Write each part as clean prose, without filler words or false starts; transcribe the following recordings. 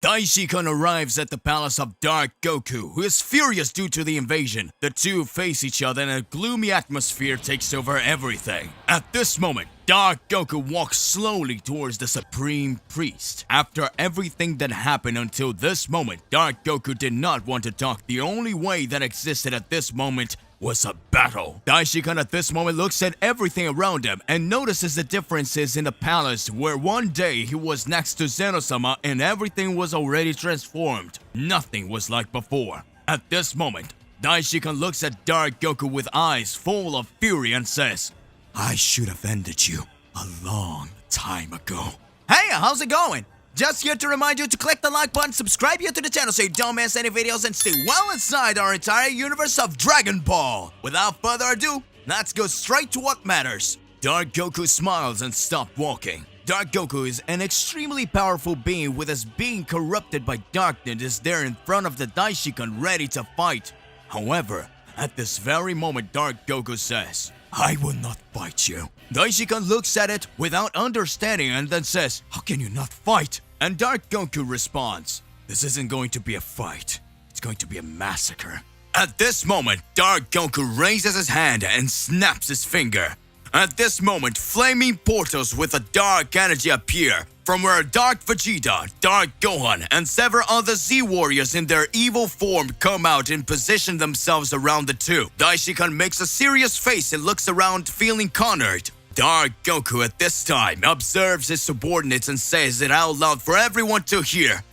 Daishikan arrives at the palace of Dark Goku, who is furious due to the invasion. The two face each other and a gloomy atmosphere takes over everything. At this moment, Dark Goku walks slowly towards the Supreme Priest. After everything that happened until this moment, Dark Goku did not want to talk. The only way that existed at this moment was a battle. Daishikan at this moment looks at everything around him and notices the differences in the palace, where one day he was next to Zeno-sama and everything was already transformed. Nothing was like before. At this moment, Daishikan looks at Dark Goku with eyes full of fury and says, "I should have ended you a long time ago." Hey, how's it going? Just here to remind you to click the like button, subscribe here to the channel so you don't miss any videos, and stay well inside our entire universe of Dragon Ball. Without further ado, let's go straight to what matters. Dark Goku smiles and stops walking. Dark Goku is an extremely powerful being with his being corrupted by darkness is there in front of the Daishikan ready to fight. However, at this very moment, Dark Goku says, "I will not fight you." Daishikan looks at it without understanding and then says, "How can you not fight?" And Dark Goku responds, "This isn't going to be a fight. It's going to be a massacre." At this moment, Dark Goku raises his hand and snaps his finger. At this moment, flaming portals with a dark energy appear, from where Dark Vegeta, Dark Gohan, and several other Z-warriors in their evil form come out and position themselves around the two. Daishikan makes a serious face and looks around feeling cornered. Dark Goku at this time observes his subordinates and says it out loud for everyone to hear.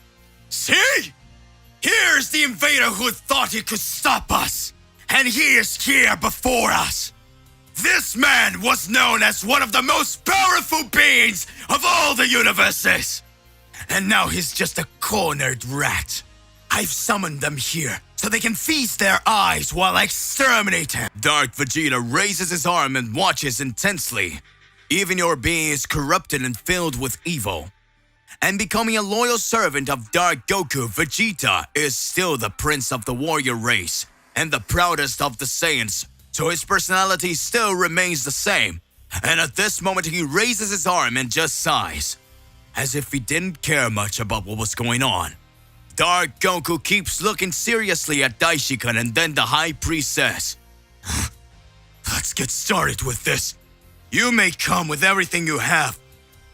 "See? Here's the invader who thought he could stop us, and he is here before us. This man was known as one of the most powerful beings of all the universes. And now he's just a cornered rat. I've summoned them here so they can feast their eyes while I exterminate him." Dark Vegeta raises his arm and watches intensely. Even your being is corrupted and filled with evil. And becoming a loyal servant of Dark Goku, Vegeta is still the prince of the warrior race and the proudest of the Saiyans. So his personality still remains the same. And at this moment he raises his arm and just sighs, as if he didn't care much about what was going on. Dark Goku keeps looking seriously at Daishikan, and then the High Priest says, "Let's get started with this. You may come with everything you have,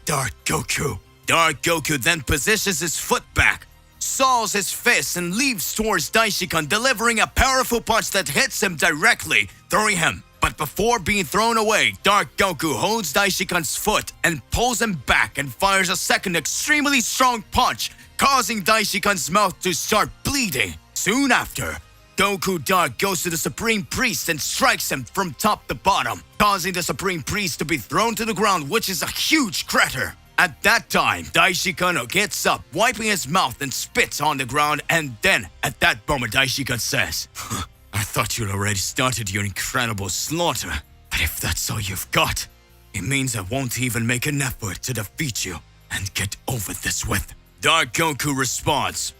Dark Goku." Dark Goku then positions his foot back, saws his fist, and leaps towards Daishikan, delivering a powerful punch that hits him directly, throwing him. But before being thrown away, Dark Goku holds Daishikan's foot and pulls him back and fires a second extremely strong punch, causing Daishikan's mouth to start bleeding. Soon after, Goku Dark goes to the Supreme Priest and strikes him from top to bottom, causing the Supreme Priest to be thrown to the ground, which is a huge crater. At that time, Daishikan gets up, wiping his mouth and spits on the ground, and then, at that moment, Daishikan says, "I thought you'd already started your incredible slaughter, but if that's all you've got, it means I won't even make an effort to defeat you and get over this with." Dark Goku responds,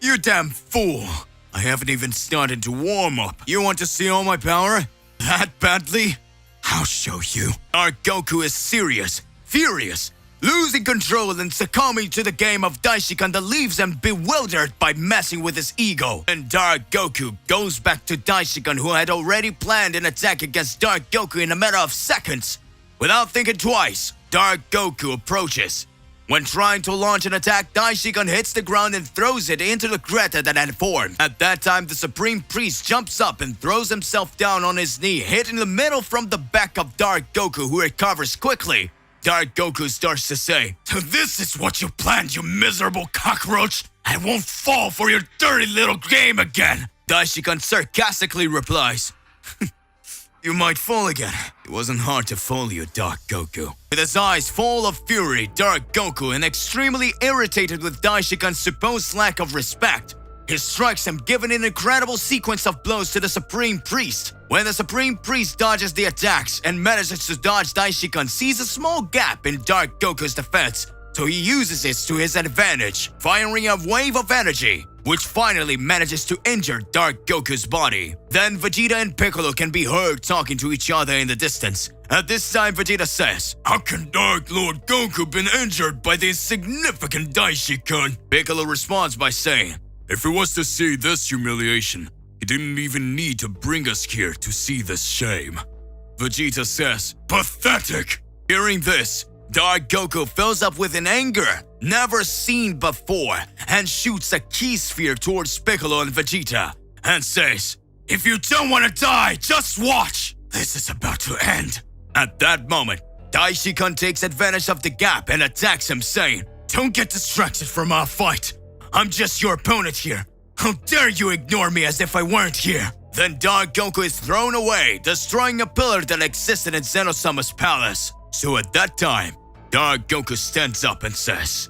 "You damn fool! I haven't even started to warm up. You want to see all my power? That badly? I'll show you." Dark Goku is serious, furious, losing control and succumbing to the game of Daishikan that leaves him bewildered by messing with his ego. And Dark Goku goes back to Daishikan, who had already planned an attack against Dark Goku in a matter of seconds. Without thinking twice, Dark Goku approaches. When trying to launch an attack, Daishikan hits the ground and throws it into the crater that had formed. At that time, the Supreme Priest jumps up and throws himself down on his knee, hitting the middle from the back of Dark Goku, who recovers quickly. Dark Goku starts to say, "So this is what you planned, you miserable cockroach? I won't fall for your dirty little game again." Daishikan sarcastically replies, "You might fall again. It wasn't hard to fool you, Dark Goku." With his eyes full of fury, Dark Goku, and extremely irritated with Daishikan's supposed lack of respect, he strikes him, giving an incredible sequence of blows to the Supreme Priest. When the Supreme Priest dodges the attacks and manages to dodge, Daishikan sees a small gap in Dark Goku's defense, so he uses it to his advantage, firing a wave of energy. which finally manages to injure Dark Goku's body. Then Vegeta and Piccolo can be heard talking to each other in the distance. At this time, Vegeta says, "How can Dark Lord Goku been injured by the insignificant Daishi-kun?" Piccolo responds by saying, "If he was to see this humiliation, he didn't even need to bring us here to see this shame." Vegeta says, "Pathetic!" Hearing this, Dark Goku fills up with an anger never seen before and shoots a key sphere towards Piccolo and Vegeta and says, "If you don't want to die, just watch! This is about to end." At that moment, Daishi-kun takes advantage of the gap and attacks him, saying, "Don't get distracted from our fight. I'm just your opponent here. How dare you ignore me as if I weren't here?" Then Dark Goku is thrown away, destroying a pillar that existed in Zenosama's palace. So at that time, Dark Goku stands up and says,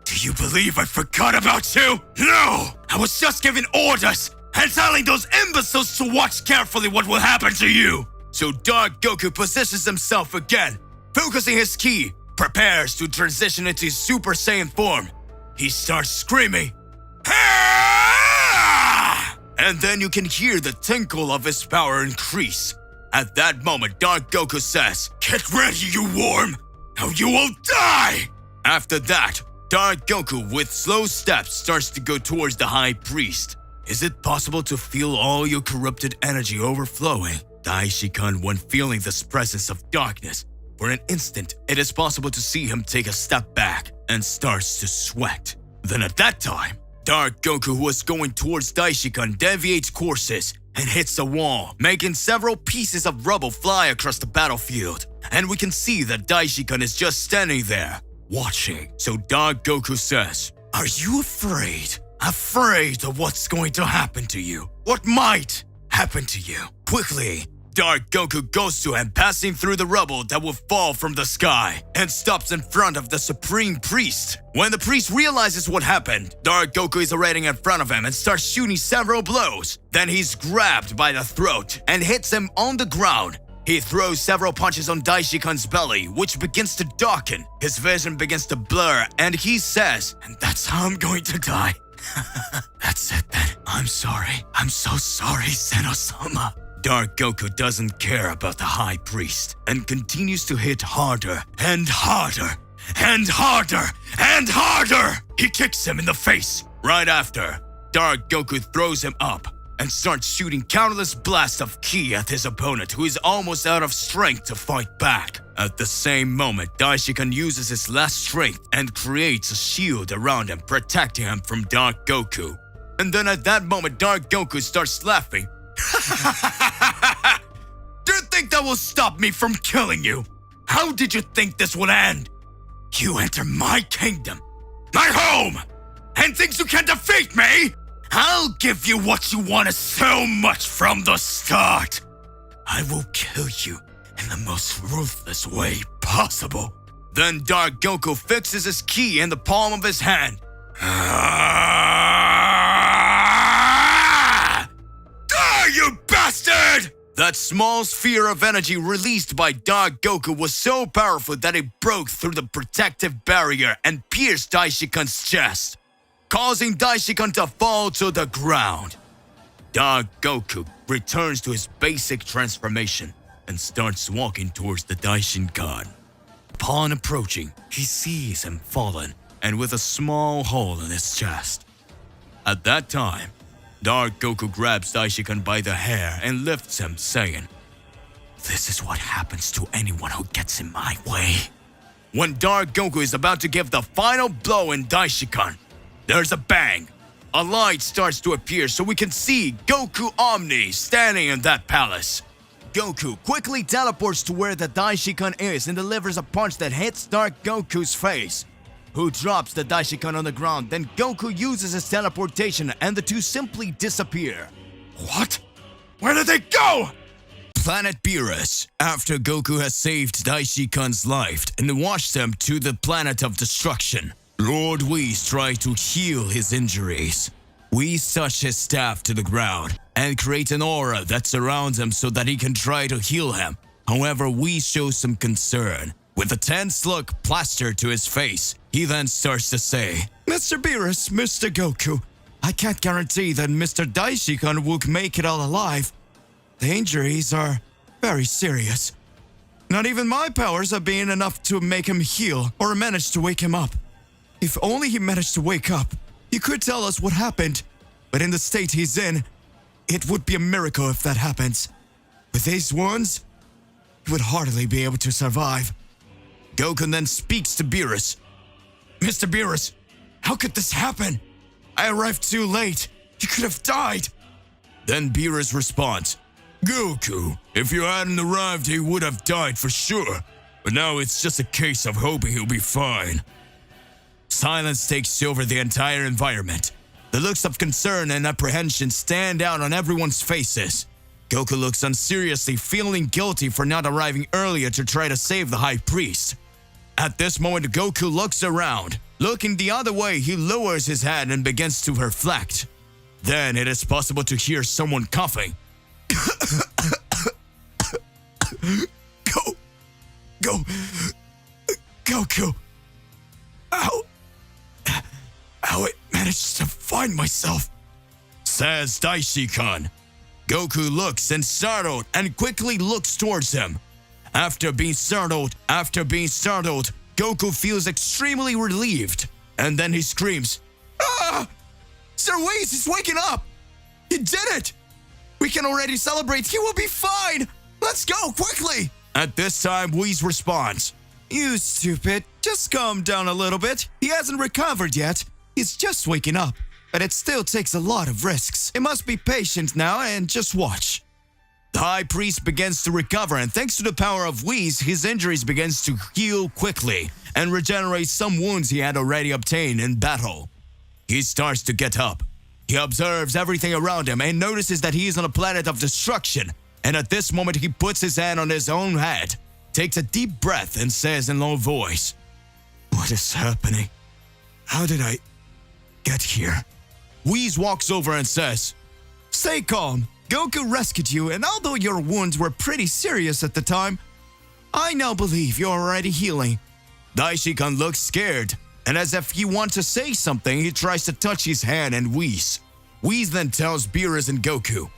"Do you believe I forgot about you? No! I was just giving orders and telling those imbeciles to watch carefully what will happen to you." So Dark Goku positions himself again, focusing his ki, prepares to transition into his Super Saiyan form. He starts screaming, "Ah!" And then you can hear the tinkle of his power increase. At that moment, Dark Goku says, "Get ready, you worm! Now you will die!" After that, Dark Goku, with slow steps, starts to go towards the High Priest. Is it possible to feel all your corrupted energy overflowing? Daishi-kun, when feeling this presence of darkness, for an instant, it is possible to see him take a step back and starts to sweat. Then at that time, Dark Goku, who was going towards Daishi-kun, deviates courses and hits a wall, making several pieces of rubble fly across the battlefield. And we can see that Daishi-kun is just standing there, watching. So Dark Goku says, "Are you afraid? Afraid of what's going to happen to you? What might happen to you?" Quickly, Dark Goku goes to him, passing through the rubble that will fall from the sky, and stops in front of the Supreme Priest. When the priest realizes what happened, Dark Goku is already in front of him and starts shooting several blows. Then he's grabbed by the throat and hits him on the ground. He throws several punches on Daishi-kun's belly, which begins to darken. His vision begins to blur, and he says, "And that's how I'm going to die." That's it then. I'm sorry. I'm so sorry, Zenosama. Dark Goku doesn't care about the High Priest and continues to hit harder and harder and harder and harder. He kicks him in the face. Right after, Dark Goku throws him up and starts shooting countless blasts of ki at his opponent, who is almost out of strength to fight back. At the same moment, Daishi-kun uses his last strength and creates a shield around him, protecting him from Dark Goku. And then at that moment, Dark Goku starts laughing. Do you think that will stop me from killing you? How did you think this would end? You enter my kingdom, my home, and think you can defeat me? I'll give you what you wanted so much from the start. I will kill you in the most ruthless way possible. Then Dark Goku fixes his ki in the palm of his hand. Die, you bastard! That small sphere of energy released by Dark Goku was so powerful that it broke through the protective barrier and pierced Daishi-kun's chest, causing Daishi-kun to fall to the ground. Dark Goku returns to his basic transformation and starts walking towards the Daishin-kun. Upon approaching, he sees him fallen and with a small hole in his chest. At that time, Dark Goku grabs Daishi-kun by the hair and lifts him, saying, "This is what happens to anyone who gets in my way." When Dark Goku is about to give the final blow in Daishi-kun, there's a bang. A light starts to appear so we can see Goku Omni standing in that palace. Goku quickly teleports to where the Daishi-kun is and delivers a punch that hits Dark Goku's face, who drops the Daishi-kun on the ground. Then Goku uses his teleportation and the two simply disappear. What? Where did they go? Planet Beerus, after Goku has saved Daishi-kun's life and washed him to the planet of destruction, Lord Whis tries to heal his injuries. Whis touches his staff to the ground and creates an aura that surrounds him so that he can try to heal him. However, Whis shows some concern. With a tense look plastered to his face, he then starts to say, "Mr. Beerus, Mr. Goku, I can't guarantee that Mr. Daishikan will make it all alive. The injuries are very serious. Not even my powers have been enough to make him heal or manage to wake him up. If only he managed to wake up, he could tell us what happened. But in the state he's in, it would be a miracle if that happens. With these wounds, he would hardly be able to survive. Goku then speaks to Beerus. Mr. Beerus, how could this happen? I arrived too late. He could have died. Then Beerus responds, Goku, if you hadn't arrived, he would have died for sure. But now it's just a case of hoping he'll be fine. Silence takes over the entire environment. The looks of concern and apprehension stand out on everyone's faces. Goku looks unseriously, feeling guilty for not arriving earlier to try to save the High Priest. At this moment, Goku looks around. Looking the other way, he lowers his head and begins to reflect. Then it is possible to hear someone coughing. Goku. How I managed to find myself, says Daishikan. Goku looks and startled and quickly looks towards him. After being startled, Goku feels extremely relieved. And then he screams, Ah! Sir Whis is waking up! He did it! We can already celebrate. He will be fine! Let's go, quickly! At this time, Whis responds, You stupid. Just calm down a little bit. He hasn't recovered yet. He's just waking up. But it still takes a lot of risks. He must be patient now and just watch. The High Priest begins to recover, and thanks to the power of Whis, his injuries begins to heal quickly and regenerate some wounds he had already obtained in battle. He starts to get up. He observes everything around him and notices that he is on a planet of destruction. And at this moment, he puts his hand on his own head, takes a deep breath, and says in low voice, What is happening? How did I get here? Whis walks over and says, Stay calm. Goku rescued you, and although your wounds were pretty serious at the time, I now believe you're already healing. Daishikan looks scared, and as if he wants to say something, he tries to touch his hand and Whis. Whis then tells Beerus and Goku,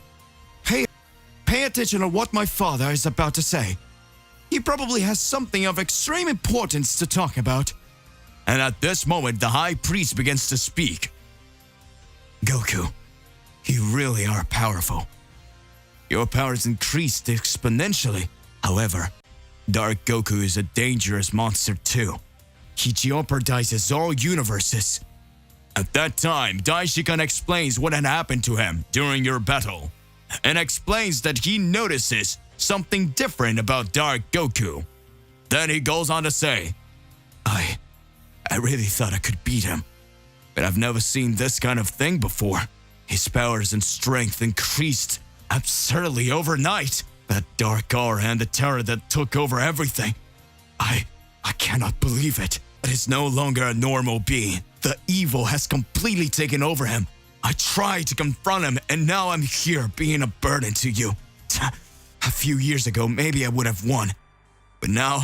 Pay attention to what my father is about to say. He probably has something of extreme importance to talk about. And at this moment, the High Priest begins to speak. Goku, you really are powerful. Your powers increased exponentially. However, Dark Goku is a dangerous monster too. He jeopardizes all universes. At that time, Daishikan explains what had happened to him during your battle, and explains that he notices something different about Dark Goku. Then he goes on to say, I really thought I could beat him, but I've never seen this kind of thing before. His powers and strength increased absurdly overnight. That dark aura and the terror that took over everything. I cannot believe it. But he's no longer a normal being. The evil has completely taken over him. I tried to confront him, and now I'm here being a burden to you. A few years ago, maybe I would have won. But now,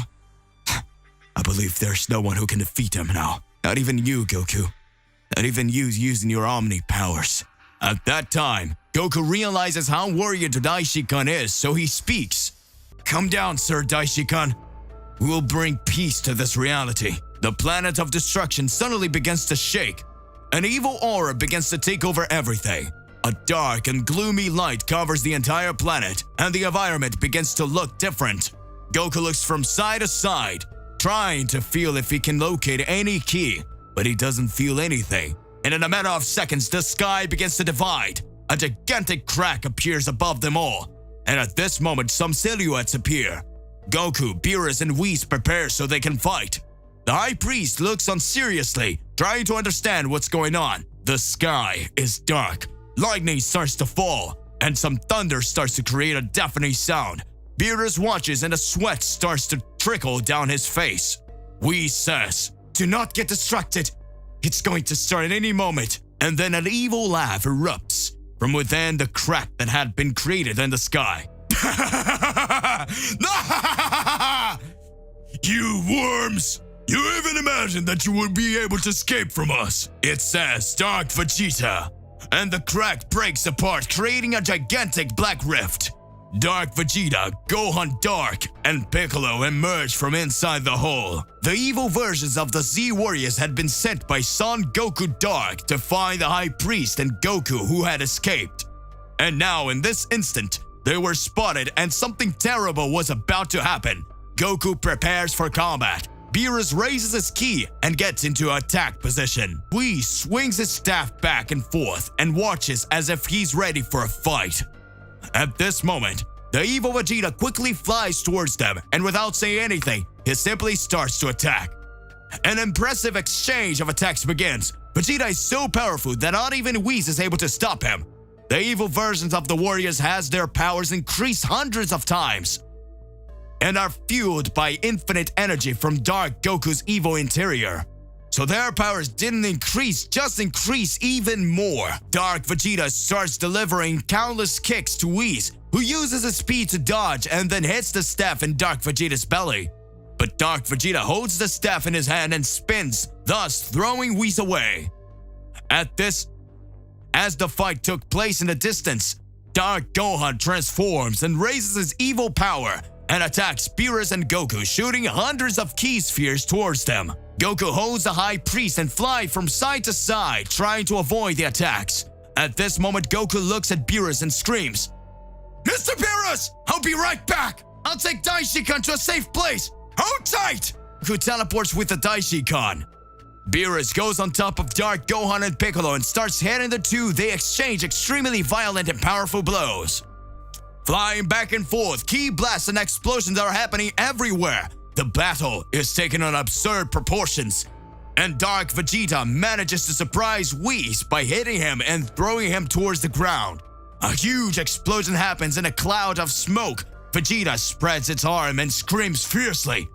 I believe there's no one who can defeat him now. Not even you, Goku. Not even you using your Omni powers. At that time, Goku realizes how worried Daishikan is, so he speaks. Come down, Sir Daishikan. We will bring peace to this reality. The planet of destruction suddenly begins to shake. An evil aura begins to take over everything. A dark and gloomy light covers the entire planet, and the environment begins to look different. Goku looks from side to side, trying to feel if he can locate any key, but he doesn't feel anything. And in a matter of seconds, the sky begins to divide. A gigantic crack appears above them all. And at this moment, some silhouettes appear. Goku, Beerus, and Whis prepare so they can fight. The High Priest looks on seriously, trying to understand what's going on. The sky is dark. Lightning starts to fall, and some thunder starts to create a deafening sound. Beerus watches and a sweat starts to trickle down his face. Whis says, Do not get distracted. It's going to start at any moment. And then an evil laugh erupts from within the crack that had been created in the sky. You worms! You even imagined that you would be able to escape from us. It says, Dark Vegeta. and the crack breaks apart, creating a gigantic black rift. Dark Vegeta, Gohan Dark, and Piccolo emerge from inside the hole. The evil versions of the Z Warriors had been sent by Son Goku Dark to find the High Priest and Goku, who had escaped. And now, in this instant, they were spotted and something terrible was about to happen. Goku prepares for combat. Beerus raises his ki and gets into attack position. Whis swings his staff back and forth and watches as if he's ready for a fight. At this moment, the evil Vegeta quickly flies towards them, and without saying anything, he simply starts to attack. An impressive exchange of attacks begins. Vegeta is so powerful that not even Whis is able to stop him. The evil versions of the warriors has their powers increased hundreds of times and are fueled by infinite energy from Dark Goku's evil interior. So their powers didn't increase, just increase even more. Dark Vegeta starts delivering countless kicks to Whis, who uses his speed to dodge and then hits the staff in Dark Vegeta's belly. But Dark Vegeta holds the staff in his hand and spins, thus throwing Whis away. As the fight took place in the distance, Dark Gohan transforms and raises his evil power and attacks Beerus and Goku, shooting hundreds of ki spheres towards them. Goku holds the High Priest and flies from side to side, trying to avoid the attacks. At this moment, Goku looks at Beerus and screams, "Mr. Beerus, I'll be right back! I'll take Daishikan to a safe place! Hold tight!" Goku teleports with the Daishikan. Beerus goes on top of Dark Gohan and Piccolo and starts hitting the two. They exchange extremely violent and powerful blows. Flying back and forth, ki blasts and explosions are happening everywhere. The battle is taking on absurd proportions, and Dark Vegeta manages to surprise Whis by hitting him and throwing him towards the ground. A huge explosion happens in a cloud of smoke. Vegeta spreads its arm and screams fiercely.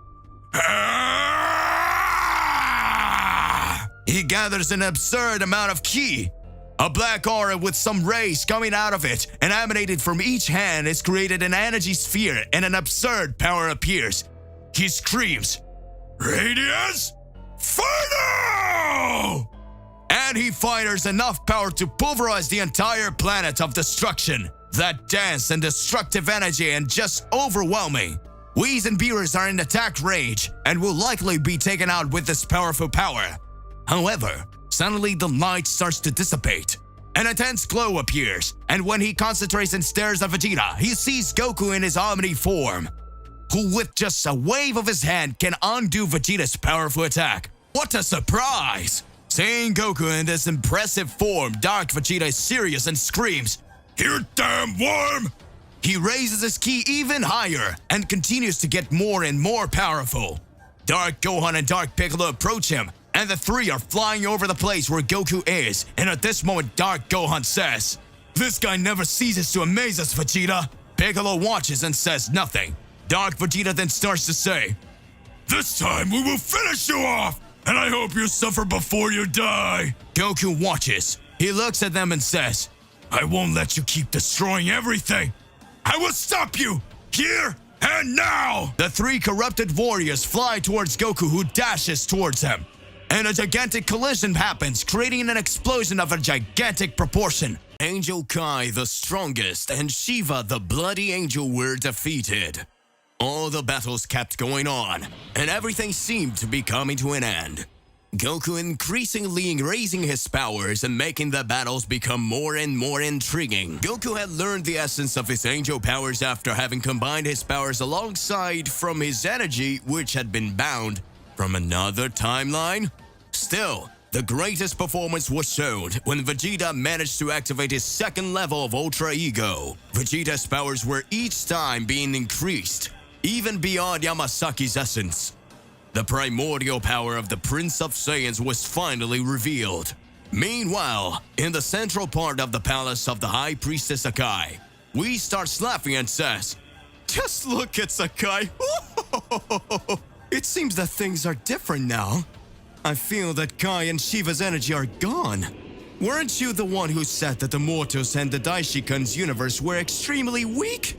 He gathers an absurd amount of ki. A black aura with some rays coming out of it and emanated from each hand is created an energy sphere, and an absurd power appears. He screams, "Radiance, Final!" And he fires enough power to pulverize the entire planet of destruction. That dense and destructive energy and just overwhelming. Whis and Beerus are in attack range and will likely be taken out with this powerful power. However, suddenly the light starts to dissipate. An intense glow appears, and when he concentrates and stares at Vegeta, he sees Goku in his Omni form, who with just a wave of his hand can undo Vegeta's powerful attack. What a surprise! Seeing Goku in this impressive form, Dark Vegeta is serious and screams, "You damn worm!" He raises his ki even higher and continues to get more and more powerful. Dark Gohan and Dark Piccolo approach him, and the three are flying over the place where Goku is. And at this moment, Dark Gohan says, "This guy never ceases to amaze us, Vegeta." Piccolo watches and says nothing. Dark Vegeta then starts to say, "This time we will finish you off, and I hope you suffer before you die." Goku watches. He looks at them and says, "I won't let you keep destroying everything. I will stop you, here and now." The three corrupted warriors fly towards Goku, who dashes towards him. And a gigantic collision happens, creating an explosion of a gigantic proportion. Angel Kai, the strongest, and Shiva, the bloody angel, were defeated. All the battles kept going on, and everything seemed to be coming to an end. Goku increasingly raising his powers and making the battles become more and more intriguing. Goku had learned the essence of his angel powers after having combined his powers alongside from his energy, which had been bound from another timeline. Still, the greatest performance was shown when Vegeta managed to activate his second level of Ultra Ego. Vegeta's powers were each time being increased, even beyond Yamasaki's essence. The primordial power of the Prince of Saiyans was finally revealed. Meanwhile, in the central part of the palace of the High Priestess Sakai, we starts laughing and says, "Just look at Sakai. It seems that things are different now. I feel that Kai and Shiva's energy are gone. Weren't you the one who said that the mortals and the Daishikan's universe were extremely weak?"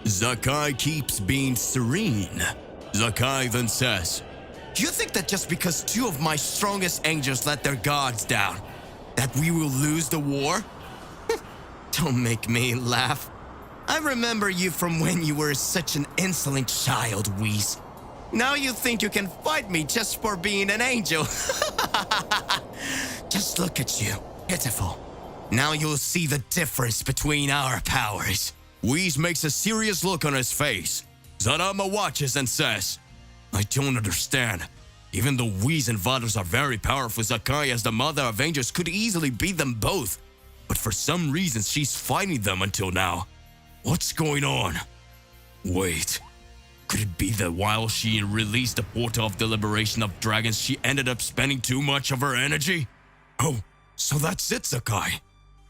Sakai keeps being serene. Sakai then says, You think that just because two of my strongest angels let their guards down, that we will lose the war? Don't make me laugh. I remember you from when you were such an insolent child, Whis. Now you think you can fight me just for being an angel. Just look at you. Pitiful. Now you'll see the difference between our powers. Whis makes a serious look on his face. Zarama watches and says, I don't understand. Even though Whis and Vados are very powerful, Zakai as the mother of angels could easily beat them both. But for some reason, she's fighting them until now. What's going on? Wait. Could it be that while she released the portal of the liberation of dragons, she ended up spending too much of her energy? Oh, so that's it, Zakai.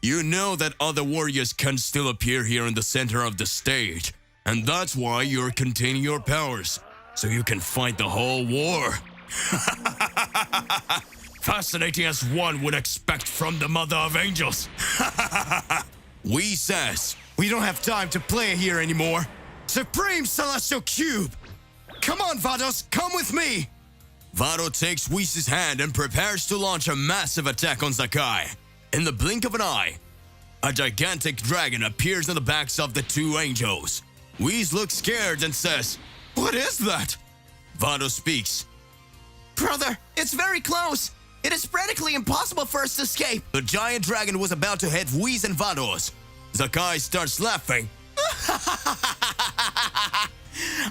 You know that other warriors can still appear here in the center of the stage, and that's why you're containing your powers, so you can fight the whole war. Fascinating as one would expect from the Mother of Angels. Whis says, We don't have time to play here anymore. Supreme Celestial Cube! Come on, Vados, come with me! Vado takes Whis' hand and prepares to launch a massive attack on Zakai. In the blink of an eye, a gigantic dragon appears on the backs of the two angels. Whis looks scared and says, What is that? Vado speaks. Brother, it's very close. It is practically impossible for us to escape. The giant dragon was about to hit Whis and Vados. Zakai starts laughing.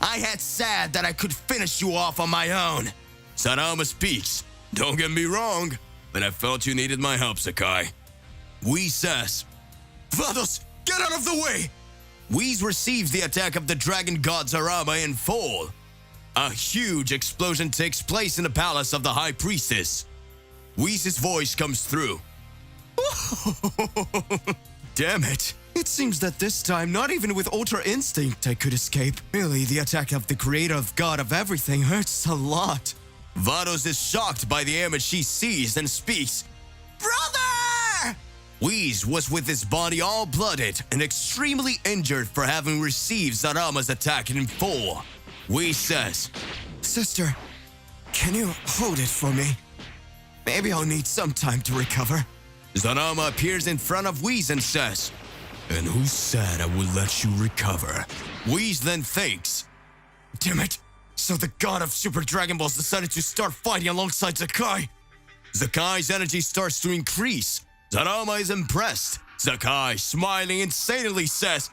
I had said that I could finish you off on my own. Zarama speaks. Don't get me wrong, but I felt you needed my help, Zakai. Whis says, Vados, get out of the way! Whis receives the attack of the dragon god Zarama in full. A huge explosion takes place in the palace of the High Priestess. Whis' voice comes through. Damn it. It seems that this time, not even with Ultra Instinct, I could escape. Really, the attack of the creator of God of everything hurts a lot. Vados is shocked by the image she sees and speaks. Brother! Whis was with his body all blooded and extremely injured for having received Zarama's attack in full. Whis says, Sister, can you hold it for me? Maybe I'll need some time to recover. Zarama appears in front of Whis and says, And who said I would let you recover? Whis then thinks, Damn it! So the god of Super Dragon Balls decided to start fighting alongside Zakai. Zakai's energy starts to increase. Zarama is impressed. Zakai, smiling insanely, says,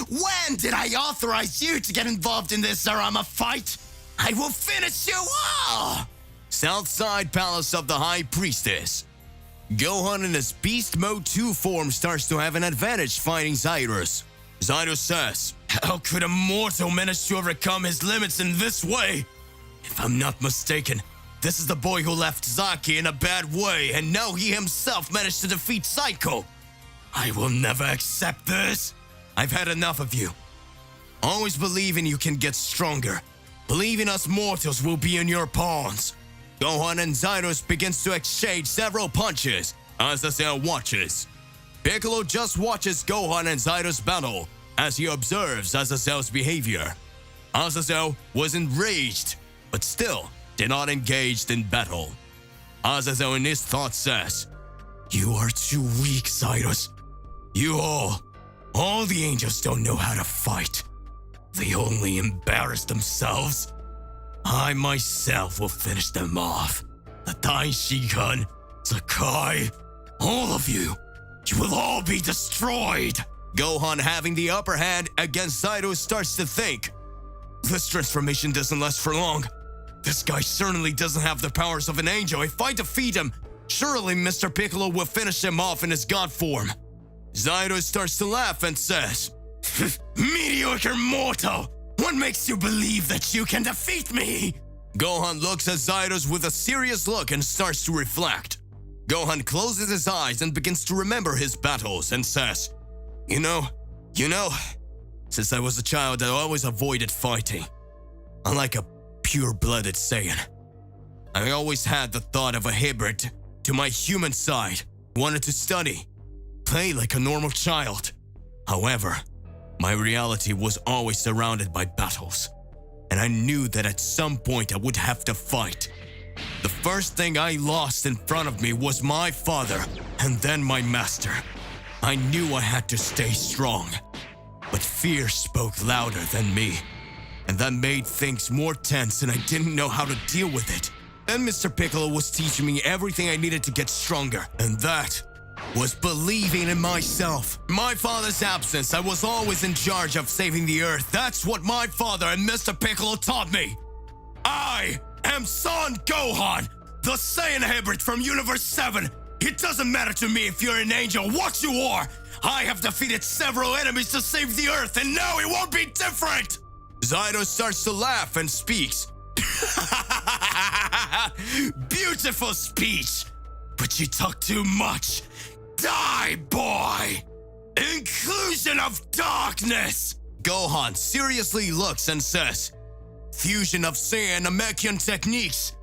When did I authorize you to get involved in this Zarama fight? I will finish you all! Southside Palace of the High Priestess. Gohan in his Beast Mode 2 form starts to have an advantage fighting Zyrus. Zyrus says, How could a mortal manage to overcome his limits in this way? If I'm not mistaken, this is the boy who left Zaki in a bad way, and now he himself managed to defeat Psycho. I will never accept this. I've had enough of you. Always believing you can get stronger. Believing us mortals will be in your pawns. Gohan and Zyrus begins to exchange several punches. Azazel watches. Piccolo just watches Gohan and Zyrus battle as he observes Azazel's behavior. Azazel was enraged, but still did not engage in battle. Azazel in his thoughts says, You are too weak, Zyrus. You all the angels don't know how to fight. They only embarrass themselves. I myself will finish them off. The Daishigun, Zakai, all of you. You will all be destroyed. Gohan, having the upper hand against Zyrus, starts to think. This transformation doesn't last for long. This guy certainly doesn't have the powers of an angel. If I defeat him, surely Mr. Piccolo will finish him off in his god form. Zyrus starts to laugh and says, Mediocre mortal! What makes you believe that you can defeat me? Gohan looks at Zyrus with a serious look and starts to reflect. Gohan closes his eyes and begins to remember his battles and says, You know, since I was a child, I always avoided fighting. Unlike a pure-blooded Saiyan, I always had the thought of a hybrid to my human side. Wanted to study, play like a normal child. However, My reality was always surrounded by battles, and I knew that at some point I would have to fight. The first thing I lost in front of me was my father, and then my master. I knew I had to stay strong, but fear spoke louder than me, and that made things more tense, and I didn't know how to deal with it. Then Mr. Piccolo was teaching me everything I needed to get stronger, and that was believing in myself. In my father's absence, I was always in charge of saving the Earth. That's what my father and Mr. Piccolo taught me. I am Son Gohan, the Saiyan hybrid from Universe 7. It doesn't matter to me if you're an angel, what you are. I have defeated several enemies to save the Earth, and now it won't be different. Zydo starts to laugh and speaks. Beautiful speech, but you talk too much. Die, boy! Inclusion of darkness! Gohan seriously looks and says, fusion of Saiyan Namekian techniques.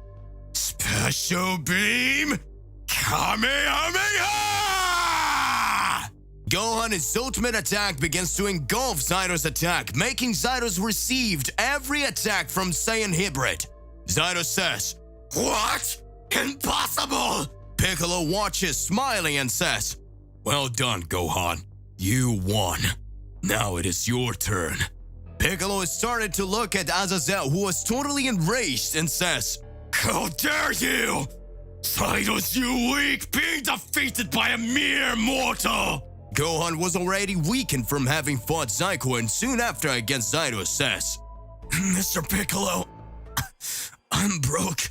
Special beam, Kamehameha! Gohan's ultimate attack begins to engulf Zydo's attack, making Zydo's received every attack from Saiyan hybrid. Zydo says, what? Impossible! Piccolo watches smiling and says, well done, Gohan. You won. Now it is your turn. Piccolo has started to look at Azazel, who was totally enraged, and says, how dare you! Zydo's you weak, being defeated by a mere mortal! Gohan was already weakened from having fought Zyko, and soon after against Zydo says, Mr. Piccolo, I'm broke.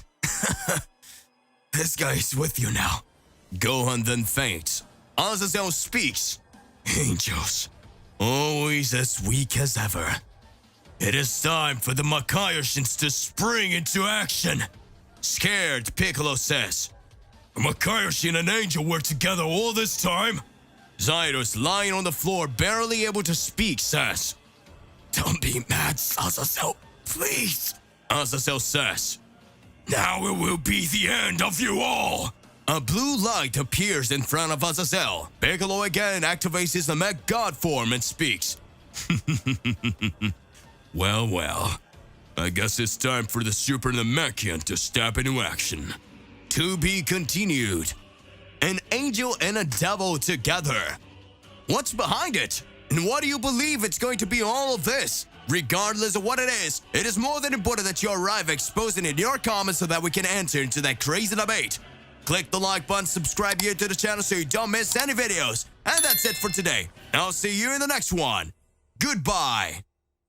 This guy is with you now. Gohan then faints. Azazel speaks. Angels, always as weak as ever. It is time for the Makaioshins to spring into action. Scared, Piccolo says, a Makaioshi and an angel were together all this time? Zydos, lying on the floor, barely able to speak, says, don't be mad, Azazel, please. Azazel says, now it will be the end of you all. A blue light appears in front of Azazel. Piccolo again activates his Namek God form and speaks. Well, I guess it's time for the Super Namekian to step into action. To be continued. An angel and a devil together. What's behind it? And what do you believe it's going to be all of this? Regardless of what it is more than important that you arrive exposing it in your comments so that we can enter into that crazy debate. Click the like button, subscribe here to the channel so you don't miss any videos. And that's it for today. I'll see you in the next one. Goodbye.